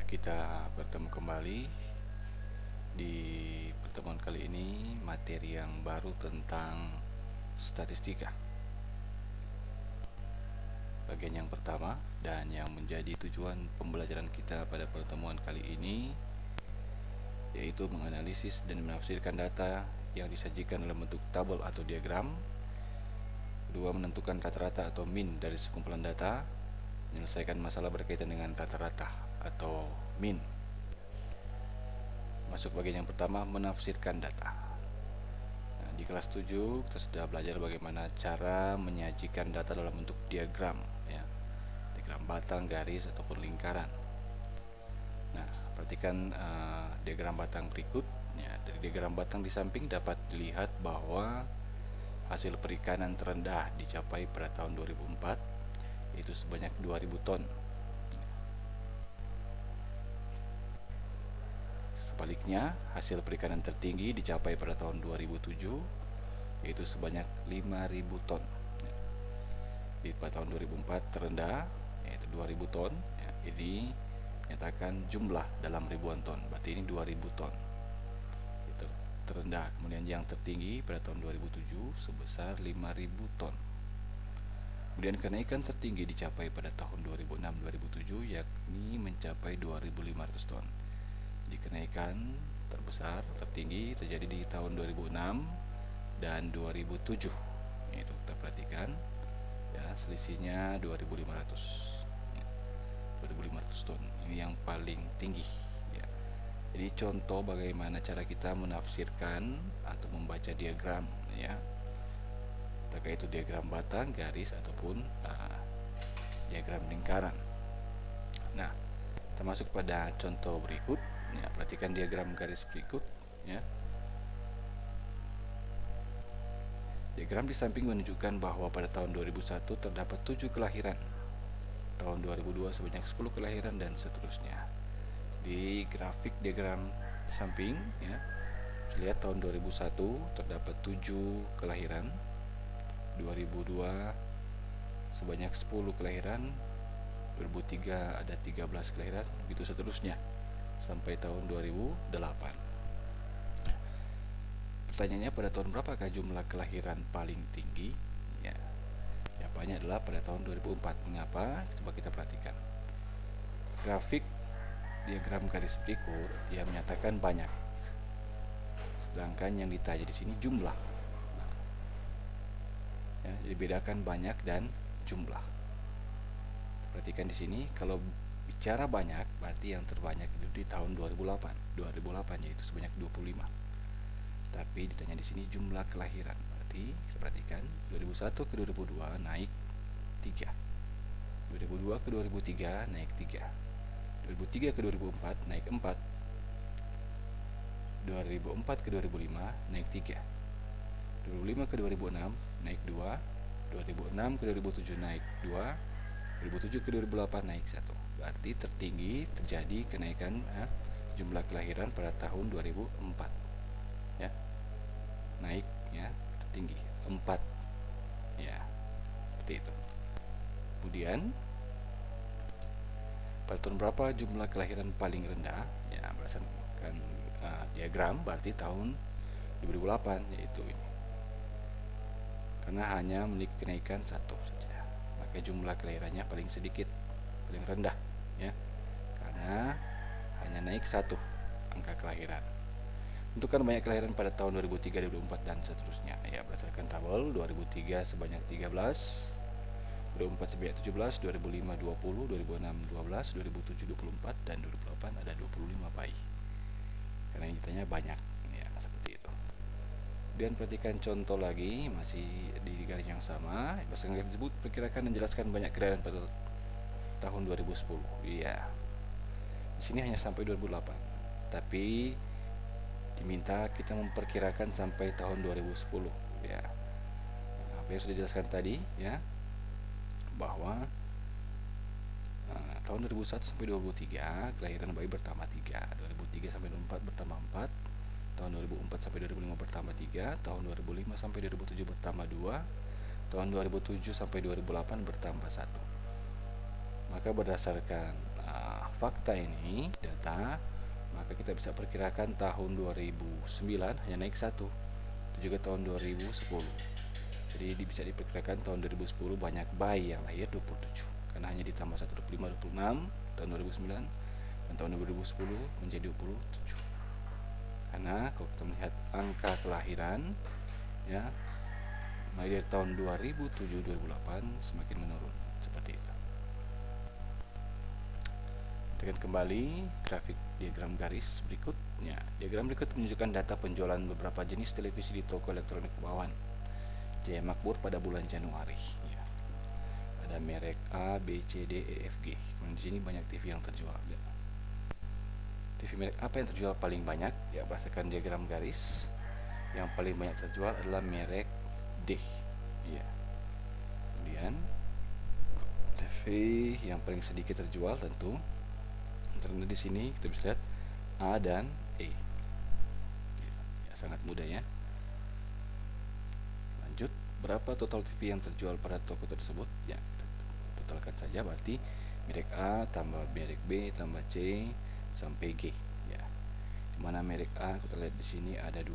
kita bertemu kembali. Di pertemuan kali ini materi yang baru tentang statistika. Bagian yang pertama dan yang menjadi tujuan pembelajaran kita pada pertemuan kali ini yaitu menganalisis dan menafsirkan data yang disajikan dalam bentuk tabel atau diagram. Kedua, menentukan rata-rata atau mean dari sekumpulan data, menyelesaikan masalah berkaitan dengan rata-rata atau mean. Masuk bagian yang pertama, menafsirkan data. Nah, di kelas 7 kita sudah belajar bagaimana cara menyajikan data dalam bentuk diagram, ya. Diagram batang, garis, ataupun lingkaran. Nah, perhatikan diagram batang berikut. Ya, dari diagram batang di samping dapat dilihat bahwa hasil perikanan terendah dicapai pada tahun 2004, yaitu sebanyak 2000 ton. Sebaliknya, hasil perikanan tertinggi dicapai pada tahun 2007, yaitu sebanyak 5000 ton. Di pada tahun 2004 terendah, yaitu 2000 ton. Ya, ini menyatakan jumlah dalam ribuan ton, berarti ini 2000 ton. Itu terendah. Kemudian yang tertinggi pada tahun 2007 sebesar 5000 ton. Kemudian kenaikan tertinggi dicapai pada tahun 2006-2007, yakni mencapai 2500 ton. Jadi kenaikan terbesar tertinggi terjadi di tahun 2006 dan 2007. Itu kita perhatikan, ya, selisihnya 2500 ton. Ini yang paling tinggi, ya. Jadi contoh bagaimana cara kita menafsirkan atau membaca diagram, ya, entah itu diagram batang, garis, ataupun diagram lingkaran. Nah, termasuk pada contoh berikut. Ya, perhatikan diagram garis berikut, ya. Diagram di samping menunjukkan bahwa pada tahun 2001 terdapat 7 kelahiran, tahun 2002 sebanyak 10 kelahiran, dan seterusnya. Di grafik diagram di samping, ya, lihat tahun 2001 terdapat 7 kelahiran, 2002 sebanyak 10 kelahiran, 2003 ada 13 kelahiran, begitu seterusnya sampai tahun 2008. Pertanyaannya, pada tahun berapakah jumlah kelahiran paling tinggi? Ya, jawabannya adalah pada tahun 2004. Mengapa? Coba kita perhatikan. Grafik diagram garis berikut yang menyatakan banyak, sedangkan yang ditanya di sini jumlah. Ya, jadi bedakan banyak dan jumlah. Perhatikan di sini, kalau bicara banyak berarti yang terbanyak itu di tahun 2008 yaitu sebanyak 25. Tapi ditanya di sini jumlah kelahiran, berarti kita perhatikan 2001 ke 2002 naik 3, 2002 ke 2003 naik 3, 2003 ke 2004 naik 4, 2004 ke 2005 naik 3, 2005 ke 2006 naik 2, 2006 ke 2007 naik 2, 2007 ke 2008 naik 1. Berarti tertinggi terjadi kenaikan jumlah kelahiran pada tahun 2004. Ya. Naik, ya, tertinggi 4. Ya. Seperti itu. Kemudian pada tahun berapa jumlah kelahiran paling rendah? Ya, berdasarkan diagram berarti tahun 2008, yaitu ini. Karena hanya memiliki kenaikan 1 saja, maka jumlah kelahirannya paling sedikit, paling rendah, ya, karena hanya naik 1 angka kelahiran. Tentukan banyak kelahiran pada tahun 2003, 2004, dan seterusnya. Ya, berdasarkan tabel, 2003 sebanyak 13, 2004 sebanyak 17, 2005 20, 2006 12, 2007 24, dan 2008 ada 25 bayi. Karena ini ditanya banyak, ya, seperti itu. Kemudian perhatikan contoh lagi, masih di garis yang sama. Berdasarkan garis tersebut, perkirakan dan jelaskan banyak kelahiran pada tahun 2010. Iya. Di sini hanya sampai 2008. Tapi diminta kita memperkirakan sampai tahun 2010, ya. Apa yang sudah dijelaskan tadi, ya, bahwa tahun 2001 sampai 2003 kelahiran bayi bertambah 3, 2003 sampai 2004 bertambah 4, tahun 2004 sampai 2005 bertambah 3, tahun 2005 sampai 2007 bertambah 2, tahun 2007 sampai 2008 bertambah 1. Maka berdasarkan fakta ini, data, maka kita bisa perkirakan tahun 2009 hanya naik 1, itu juga tahun 2010. Jadi bisa diperkirakan tahun 2010 banyak bayi yang lahir 27, karena hanya ditambah 1, 25, 26 tahun 2009, dan tahun 2010 menjadi 27. Karena kalau kita melihat angka kelahiran, ya, mulai dari tahun 2007-2008 semakin menurun seperti itu. Tekan kembali grafik diagram garis berikutnya. Diagram berikut menunjukkan data penjualan beberapa jenis televisi di toko elektronik bawaan Jaya Makmur pada bulan Januari. Ya. Ada merek A, B, C, D, E, F, G. Kemudian di sini banyak TV yang terjual. Ya. TV merek apa yang terjual paling banyak? Ya, berdasarkan diagram garis, yang paling banyak terjual adalah merek D. Ya. Kemudian TV yang paling sedikit terjual tentu karena di sini kita bisa lihat A dan E. Ya, sangat mudah ya. Lanjut, berapa total TV yang terjual pada toko tersebut? Ya, kita totalkan saja, berarti merek A tambah merek B tambah C sampai G. Ya. Dimana merek A kita lihat di sini ada 12,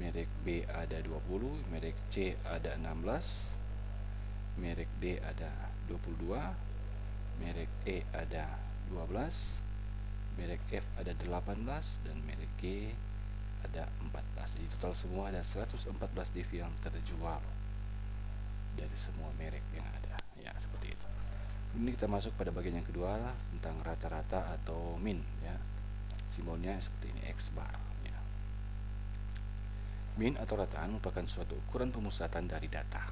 merek B ada 20, merek C ada 16, merek D ada 22, merek E ada 12, merek F ada 18, dan merek G ada 14. Jadi total semua ada 114 TV yang terjual dari semua merek yang ada. Ya, seperti itu. Ini kita masuk pada bagian yang kedua tentang rata-rata atau min, ya. Simbolnya seperti ini, X bar, ya. Min atau rataan merupakan suatu ukuran pemusatan dari data.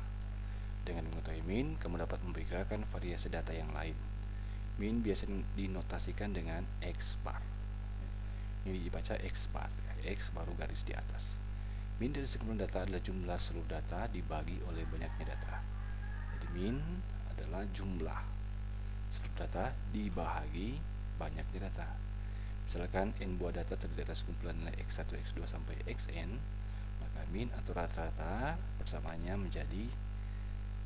Dengan mengetahui min, kamu dapat memperkirakan variasi data yang lain. Min biasanya dinotasikan dengan X bar. Ini dibaca X bar, X baru garis di atas. Min dari sekumpulan data adalah jumlah seluruh data dibagi oleh banyaknya data. Jadi min adalah jumlah seluruh data dibagi banyaknya data. Misalkan n buah data terdiri atas kumpulan nilai x1, x2 sampai xn, maka min atau rata-rata persamaannya menjadi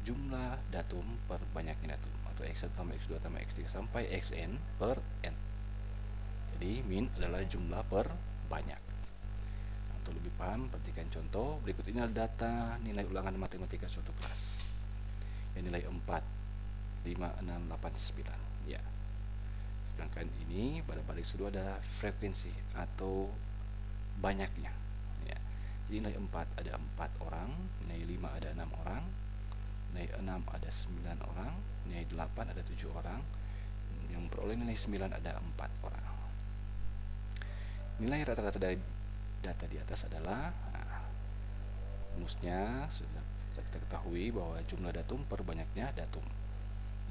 jumlah datum per banyaknya datum, atau x1 tambah x2 tambah x3 sampai xn per n. Jadi min adalah jumlah per banyak. Nah, untuk lebih paham, perhatikan contoh berikut. Ini adalah data nilai ulangan matematika suatu kelas yang nilai 4, 5, 6, 8, 9. Ya. Sedangkan ini pada baris kedua ada frekuensi atau banyaknya. Ya. Jadi nilai 4 ada 4 orang, nilai 5 ada 6 orang, nilai 6 ada 9 orang, nilai 8 ada 7 orang, yang memperoleh nilai 9 ada 4 orang. Nilai rata-rata dari data di atas adalah, rumusnya sudah kita ketahui bahwa jumlah datum per banyaknya datum.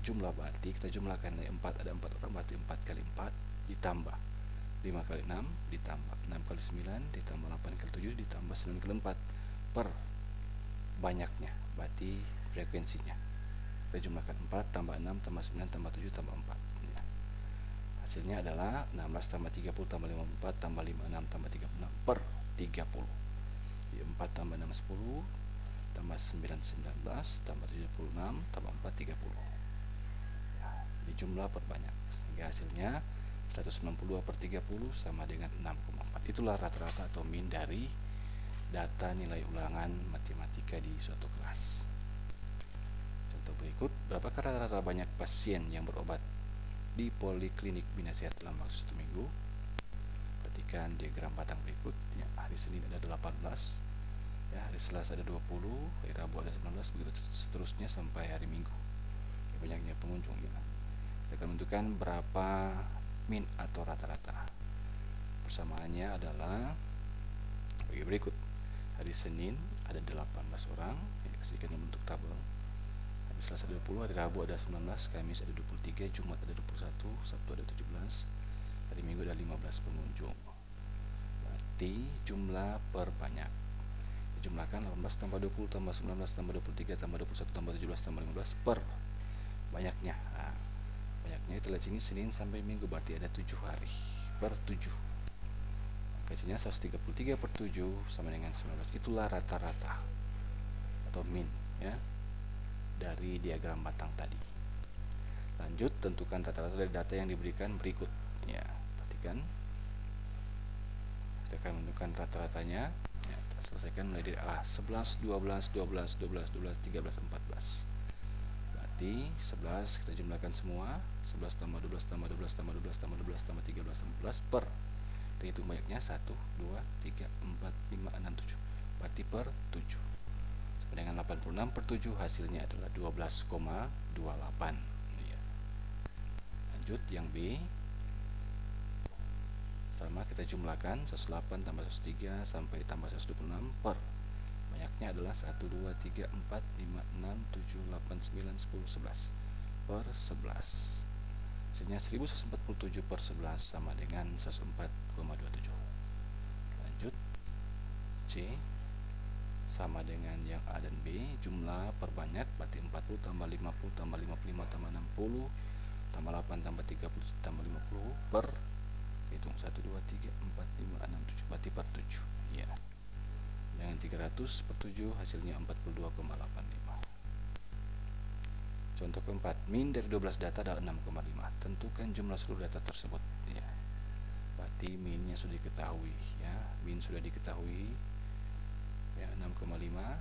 Jumlah berarti kita jumlahkan nilai 4 ada 4 orang, berarti 4 kali 4 ditambah 5 kali 6 ditambah 6 kali 9 ditambah 8 kali 7 ditambah 9 kali 4 per banyaknya, berarti frekuensinya. Kita jumlahkan 4 tambah 6 tambah 9 tambah 7 tambah 4. Ya. Hasilnya adalah 16 tambah 30 tambah 54 tambah 56 tambah 36 per 30. Jadi 4 tambah 6 10 tambah 9 19 tambah 76 tambah 4 30. Ya, jadi jumlah per banyak, sehingga hasilnya 192 per 30 sama dengan 6,4. Itulah rata-rata atau min dari data nilai ulangan matematika di suatu kelas. Contoh berikut, berapakah rata-rata banyak pasien yang berobat di Poliklinik Bina Sehat dalam waktu 1 minggu? Perhatikan diagram batang berikut. Ya, hari Senin ada 18, ya, hari Selasa ada 20, hari Rabu ada 19, begitu seterusnya sampai hari Minggu. Ya, banyaknya pengunjung. Ya. Kita akan menentukan berapa min atau rata-rata. Persamaannya adalah bagi berikut. Hari Senin ada 18 orang, ya, kasihkan bentuk tabel. Hari Selasa ada 20, hari Rabu ada 19, Kamis ada 23, Jumat ada 21, Sabtu ada 17, hari Minggu ada 15 pengunjung. Berarti jumlah per banyak. Jumlahkan 18 tambah 20 tambah 19 tambah 23 tambah 21 tambah 17 tambah 15 per banyaknya. Nah, banyaknya kita lihat sini Senin sampai Minggu, berarti ada 7 hari per 7. Hasilnya 133 per 7 sama dengan 19. Itulah rata-rata atau min, ya, dari diagram batang tadi. Lanjut, tentukan rata-rata dari data yang diberikan berikut. Ya, perhatikan. Kita akan menentukan rata-ratanya. Ya, kita selesaikan mulai dari 11, 12, 12, 12, 12, 13, 14. Berarti 11 kita jumlahkan semua. 11 tambah 12 tambah 12 tambah 12 tambah 12 tambah 13 tambah 14 per. Kita hitung banyaknya 1, 2, 3, 4, 5, 6, 7. Berarti per 7. Sama dengan 86 per 7 hasilnya adalah 12,28. Ya. Lanjut yang B. Sama kita jumlahkan 108 tambah 103 sampai tambah 126 per. Banyaknya adalah 1, 2, 3, 4, 5, 6, 7, 8, 9, 10, 11 per 11. Hasilnya 1147 per 11 sama dengan 104,27. Lanjut C. Sama dengan yang A dan B, jumlah perbanyak berarti 40 tambah 50 tambah 55 tambah 60 tambah 8 tambah 30 tambah 50 per, hitung 1, 2, 3, 4, 5, 6, 7 berarti per 7. Ya. Dengan 300 per 7 hasilnya 42,85. Contoh keempat, min dari 12 data adalah 6,5. Tentukan jumlah seluruh data tersebut. Ya. Berarti minnya sudah diketahui. Ya. Min sudah diketahui. Ya, 6,5.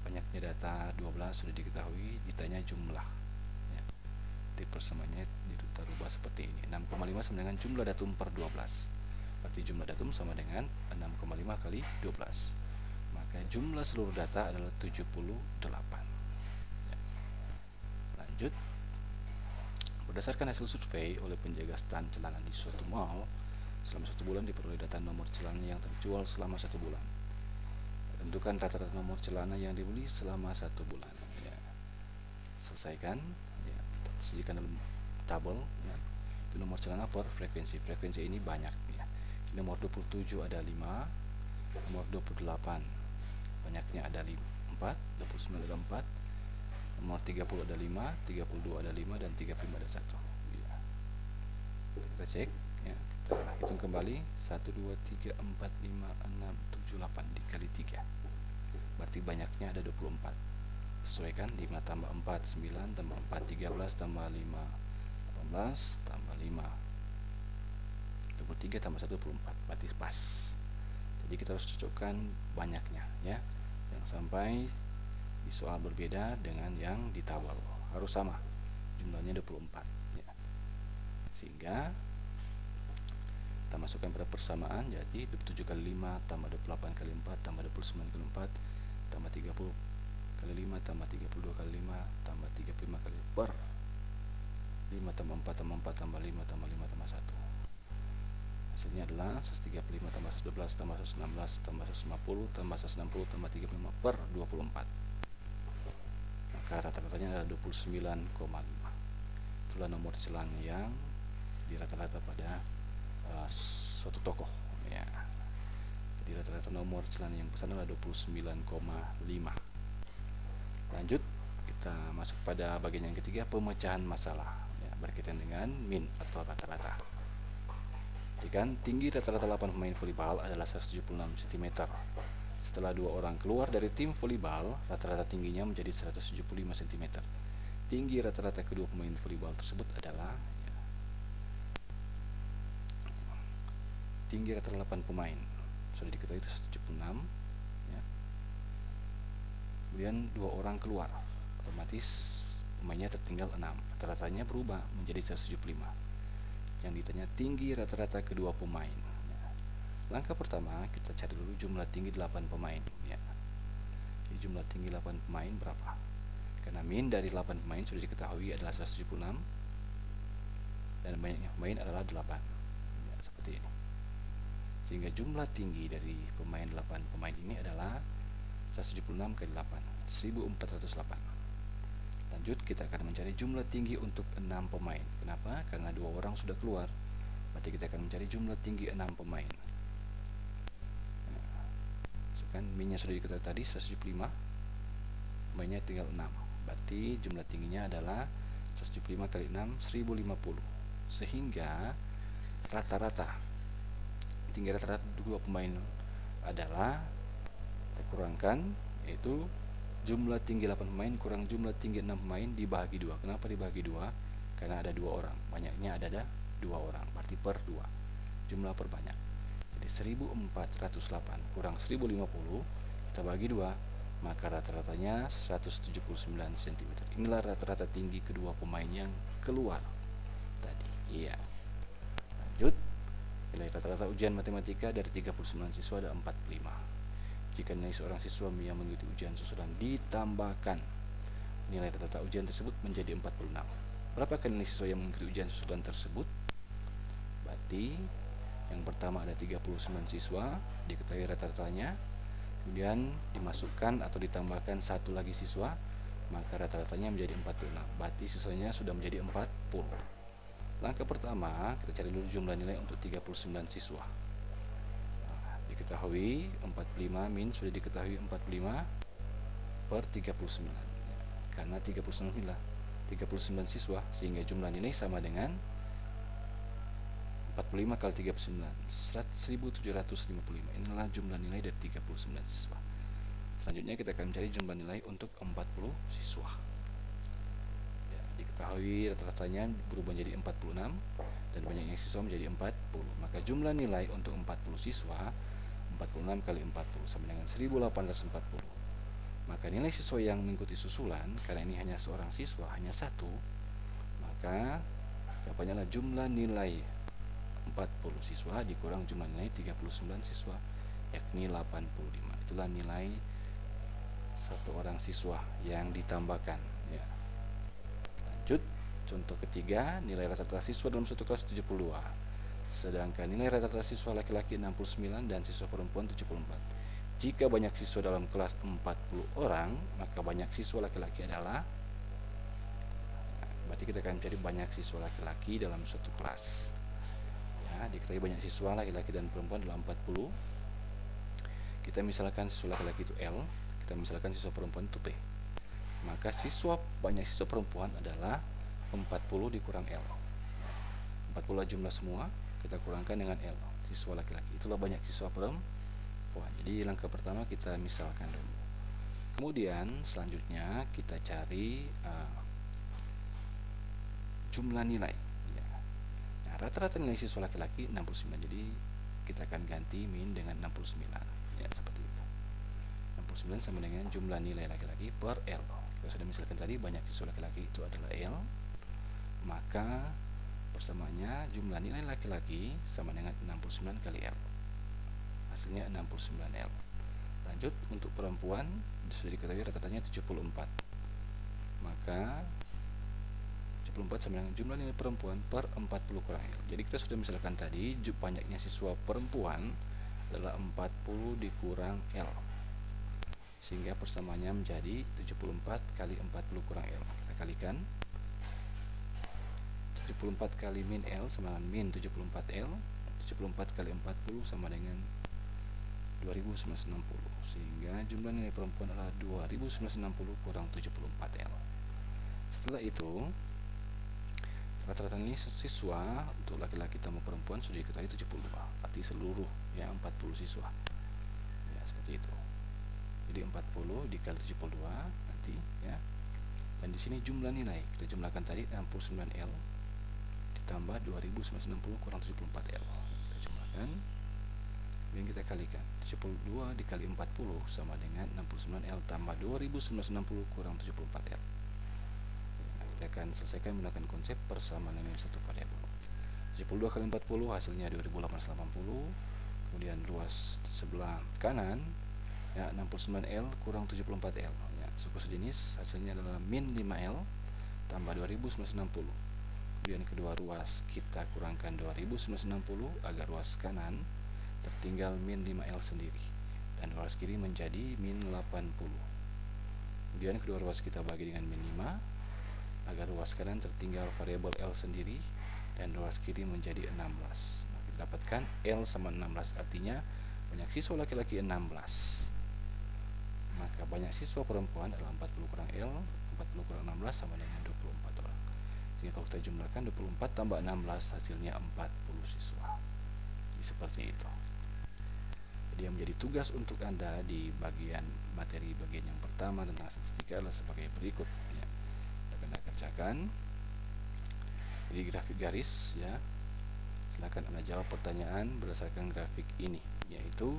Banyaknya data 12 sudah diketahui. Ditanya jumlah. Ya. Tipe persamanya kita rubah seperti ini. 6,5 sama dengan jumlah datum per 12. Berarti jumlah datum sama dengan 6,5 kali 12. Maka jumlah seluruh data adalah 78. Ya. Lanjut. Berdasarkan hasil survei oleh penjaga stand celana di suatu mall, selama 1 bulan diperoleh data nomor celana yang terjual selama 1 bulan. Tentukan rata-rata nomor celana yang dibeli selama 1 bulan. Ya. Selesaikan. Ya. Sajikan dalam tabel. Ya. Itu nomor celana per frekuensi. Frekuensi ini banyak. Ya. Di nomor 27 ada 5, nomor 28 banyaknya ada 4, 29 ada 4, nomor 30 ada 5, 32 ada 5, dan 35 ada 1. Ya. Kita cek. Ya. Kita hitung kembali. 1, 2, 3, 4, 5, 6, 7, 8 dikali 3. Berarti banyaknya ada 24. Sesuaikan. 5 tambah 4, 9 tambah 4, 13 tambah 5, 18 tambah 5, 23 tambah 1, 24. Berarti pas. Jadi kita harus cocokkan banyaknya. Ya. Jangan sampai di soal berbeda dengan yang di tabel. Harus sama. Jumlahnya 24. Ya. Sehingga kita masukkan pada persamaan. Jadi 27 kali 5 tambah 28 kali 4 tambah 29 kali 4 tambah 30 kali 5 tambah 32 kali 5 tambah 35 kali per 5 tambah 4 tambah 4 tambah 5 tambah 5 tambah 1. Hasilnya adalah 135 tambah 112 tambah 116 tambah 150 tambah 160 tambah 35 per 24. Maka rata-ratanya adalah 29,5. Itulah nomor celana yang dirata-rata pada suatu toko. Ya. Jadi rata-rata nomor celana yang pesan adalah 29,5. Lanjut, kita masuk pada bagian yang ketiga, pemecahan masalah. Ya, berkaitan dengan min atau rata-rata. Perhatikan, tinggi rata-rata 8 pemain volleyball adalah 176 cm. Setelah 2 orang keluar dari tim volleyball, rata-rata tingginya menjadi 175 cm. Tinggi rata-rata kedua pemain volleyball tersebut adalah, ya, tinggi rata-rata 8 pemain sudah diketahui itu 176. Ya. Kemudian 2 orang keluar, otomatis pemainnya tertinggal 6. Rata-ratanya berubah menjadi 175. Yang ditanya tinggi rata-rata kedua pemain. Ya. Langkah pertama kita cari dulu jumlah tinggi 8 pemain. Ya. Jadi jumlah tinggi 8 pemain berapa? Karena min dari 8 pemain sudah diketahui adalah 176 dan banyaknya pemain adalah 8. Ya, seperti ini. Sehingga jumlah tinggi dari pemain 8 pemain ini adalah 176 kali 8, 1408. Lanjut, kita akan mencari jumlah tinggi untuk 6 pemain. Kenapa? Karena 2 orang sudah keluar. Berarti kita akan mencari jumlah tinggi 6 pemain. Nah, kan minnya sudah diketahui tadi 175. Pemainnya tinggal 6. Berarti jumlah tingginya adalah 175 kali 6, 1050. Sehingga rata-rata tinggi rata-rata 2 pemain adalah, kita kurangkan, yaitu jumlah tinggi 8 pemain kurang jumlah tinggi 6 pemain dibagi 2. Kenapa dibagi 2? Karena ada 2 orang. Banyaknya ada 2 orang, berarti per 2. Jumlah perbanyak. Jadi 1408 kurang 1050 kita bagi 2, maka rata-ratanya 179 cm. Inilah rata-rata tinggi kedua pemain yang keluar tadi. Iya. Lanjut. Nilai rata-rata ujian matematika dari 39 siswa ada 45. Jika nilai seorang siswa yang mengikuti ujian susulan ditambahkan, nilai rata-rata ujian tersebut menjadi 46. Berapakah nilai siswa yang mengikuti ujian susulan tersebut? Berarti yang pertama ada 39 siswa, diketahui rata-ratanya, kemudian dimasukkan atau ditambahkan satu lagi siswa, maka rata-ratanya menjadi 46. Berarti siswanya sudah menjadi 40. Langkah pertama, kita cari dulu jumlah nilai untuk 39 siswa. Diketahui 45 min sudah diketahui 45 per 39, karena 39 siswa, sehingga jumlah nilai sama dengan 45 kali 39, 1755. Inilah jumlah nilai dari 39 siswa. Selanjutnya kita akan mencari jumlah nilai untuk 40 siswa. Ya, diketahui rata-ratanya berubah menjadi 46 dan banyaknya siswa menjadi 40. Maka jumlah nilai untuk 40 siswa 46 kali 40 sama dengan 1840. Maka nilai siswa yang mengikuti susulan, karena ini hanya seorang siswa, hanya satu, maka jawabannya adalah jumlah nilai 40 siswa dikurang jumlah nilai 39 siswa, yakni 85. Itulah nilai satu orang siswa yang ditambahkan. Ya. Lanjut, contoh ketiga, nilai rata-rata siswa dalam satu kelas 72. Sedangkan nilai rata-rata siswa laki-laki 69 dan siswa perempuan 74. Jika banyak siswa dalam kelas 40 orang, maka banyak siswa laki-laki adalah, berarti kita akan mencari banyak siswa laki-laki dalam suatu kelas. Ya, diketahui banyak siswa laki-laki dan perempuan dalam 40. Kita misalkan siswa laki-laki itu L, kita misalkan siswa perempuan itu P. Maka banyak siswa perempuan adalah 40 dikurang L. 40 jumlah semua, kita kurangkan dengan L, siswa laki-laki. Itulah banyak siswa perempuan. Jadi langkah pertama kita misalkan dulu. Kemudian selanjutnya kita cari jumlah nilai. Ya. Nah, rata-rata nilai siswa laki-laki 69. Jadi kita akan ganti min dengan 69. Ya, seperti itu. 69 sama dengan jumlah nilai laki-laki per L. Kita sudah misalkan tadi banyak siswa laki-laki itu adalah L. Maka persamaannya jumlah nilai laki-laki sama dengan 69 kali L, hasilnya 69 L. Lanjut, untuk perempuan sudah diketahui rata-ratanya 74, maka 74 sama dengan jumlah nilai perempuan per 40 kurang L. Jadi kita sudah misalkan tadi banyaknya siswa perempuan adalah 40 dikurang L, sehingga persamaannya menjadi 74 kali 40 kurang L. Kita kalikan, 74 kali min L sama dengan min 74 L. 74 kali 40 sama dengan 2960, sehingga jumlah nilai perempuan adalah 2960 kurang 74 L. Setelah itu, rata-rata nilai siswa untuk laki-laki tambah perempuan sudah diketahui 72, arti seluruh ya 40 siswa. Ya, seperti itu. Jadi 40 dikali 72 nanti ya. Dan di sini jumlah nilai kita jumlahkan tadi 69 L tambah 2960 kurang 74 L. Kita jumlahkan, kemudian kita kalikan. 72 dikali 40 sama dengan 69 L tambah 2960 kurang 74 L. Kita akan selesaikan menggunakan konsep persamaan dengan satu variabel. 72 kali 40 hasilnya 2880. Kemudian ruas sebelah kanan ya 69 L kurang 74 L. Ya, suku sejenis hasilnya adalah min 5 L tambah 2960. Kemudian kedua ruas kita kurangkan 2960 agar ruas kanan tertinggal min 5L sendiri, dan ruas kiri menjadi min 80. Kemudian kedua ruas kita bagi dengan min 5 agar ruas kanan tertinggal variabel L sendiri dan ruas kiri menjadi 16. Nah, kita dapatkan L sama 16, artinya banyak siswa laki-laki 16, maka banyak siswa perempuan adalah 40 kurang L. 40 kurang 16 sama dengan 24 orang. Sehingga kalau kita jumlahkan 24 tambah 16 hasilnya 40 siswa. Jadi seperti itu. dia menjadi tugas untuk Anda di bagian materi bagian yang pertama tentang statistika adalah sebagai berikut ya. Kita akan kerjakan. Jadi grafik garis ya. Silakan Anda jawab pertanyaan berdasarkan grafik ini, yaitu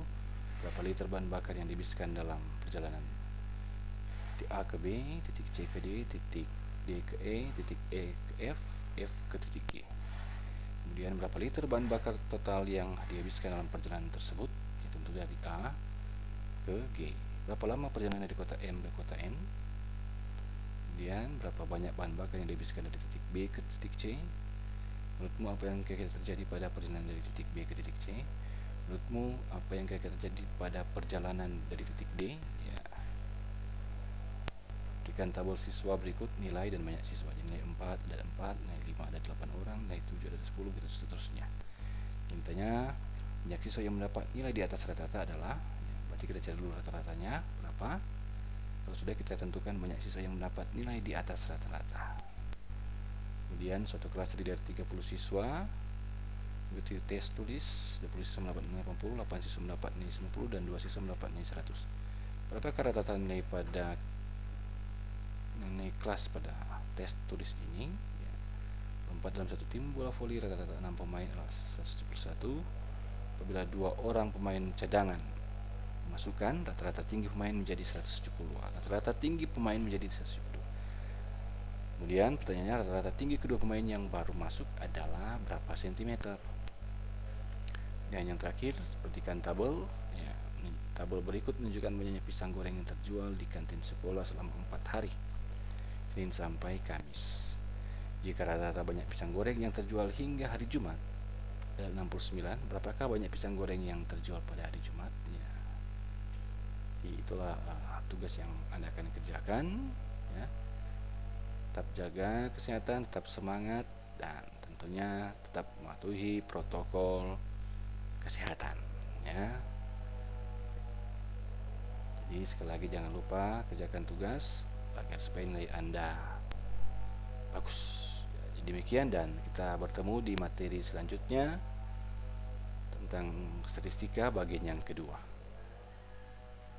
berapa liter bahan bakar yang dihabiskan dalam perjalanan titik A ke B, titik C ke D, titik D ke E, titik E ke F, F ke titik G. Kemudian berapa liter bahan bakar total yang dihabiskan dalam perjalanan tersebut, ya, tentu dari A ke G. Berapa lama perjalanan dari kota M ke kota N. Kemudian berapa banyak bahan bakar yang dihabiskan dari titik B ke titik C. Menurutmu apa yang kira-kira terjadi pada perjalanan dari titik B ke titik C? Menurutmu apa yang kira-kira terjadi pada perjalanan dari titik D? Ya. Berikan tabel siswa berikut nilai dan banyak siswa. Jadi nilai 4 ada 4, nilai 5 ada 8 orang, nilai 7 ada 10, gitu seterusnya. Intinya banyak siswa yang mendapat nilai di atas rata-rata adalah, ya, berarti kita cari dulu rata-ratanya berapa. Kalau sudah, kita tentukan banyak siswa yang mendapat nilai di atas rata-rata. Kemudian suatu kelas terdiri dari 30 siswa. Begitu tes tulis, 20 siswa mendapat nilai 80, 8 siswa mendapat nilai 90, dan 2 siswa mendapat nilai 100. Berapakah rata-rata nilai pada nilai kelas pada tes tulis ini? Ya. Lompat dalam satu tim bola voli rata-rata 6 pemain adalah 171. Apabila 2 orang pemain cadangan masukkan, rata-rata tinggi pemain menjadi 170. Rata-rata tinggi pemain menjadi 170. Kemudian pertanyaannya, rata-rata tinggi kedua pemain yang baru masuk adalah berapa sentimeter? Dan yang terakhir, perhatikan tabel ya, tabel berikut menunjukkan banyaknya pisang goreng yang terjual di kantin sekolah selama 4 hari, Senin sampai Kamis. Jika rata-rata banyak pisang goreng yang terjual hingga hari Jumat adalah 69, berapakah banyak pisang goreng yang terjual pada hari Jumat? Ya. Itulah tugas yang Anda akan kerjakan ya. Tetap jaga kesehatan, tetap semangat, dan tentunya tetap mematuhi protokol kesehatan ya. Jadi sekali lagi jangan lupa kerjakan tugas agar supaya nilai Anda bagus. Jadi demikian, dan kita bertemu di materi selanjutnya tentang statistika bagian yang kedua.